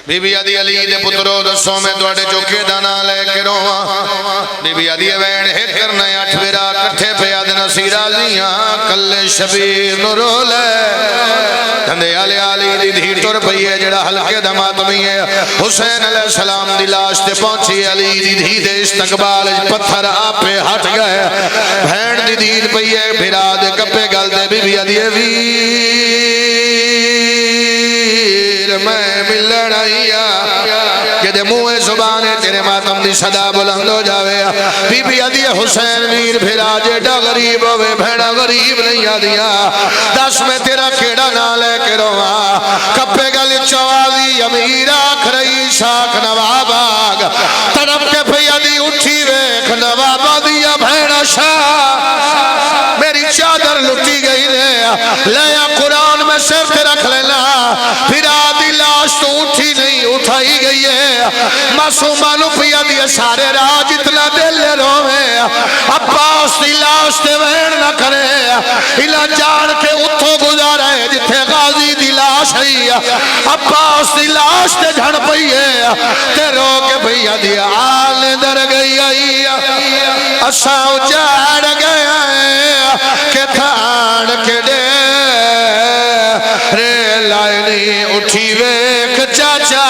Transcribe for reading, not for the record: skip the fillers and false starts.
be be آدھی علی دے پترو دسو میں دوڑے چوکے دانا لے کے رواں بی بی آدھی وین ہٹ کرنا اٹھ بیرا کٹھے پہ آدھ نصیر آزیاں کل شبیر نرو لے دھندے علی دی دھی ٹر پئی ہے جڑا حلقے دماتمی ہے حسین علیہ السلام دی لاش تے پہنچی علی دی دھی دے استقبال پتھر آپے ہٹ گئے بھین دی دید پئی ہے بھرا دے کپے گل دے بی بی آدھی میں ملن آئیا کہ دے منہ زبانے تیرے ماتم دی صدا بلند ہو جاوے بی بی آدھی حسین ویر پھر آجے ڈا غریب ہوئے بھیڑا غریب نہیں آدھیا دس میں تیرا کیڑا نہ لے کے رواں کپے گل چوازی امیر آکھ رہی شاک نواب آگ تڑپ کے پھئی آدھی اٹھی ویکھ نواب آدھیا بھیڑا شاہ میری چادر لٹی گئی لیا قرآن میں سر کے رکھ لینا پھر آدھی لاش تو اٹھی نہیں اٹھائی گئی ہے معصومانو پیا دیا سارے راج اتنا دل لے روے عباس دی لاش تے وین نہ کرے الہ جان کے اتھو گزارا ہے جتھے غازی دی لاش ہے عباس دی لاش تے جھڑ پئی ہے تے رو کے بھیا دیا آل در گئی آئی اساں اجاڑ گیا ہے کہ تھان کے دے رے لائنی اٹھی ویک چاچا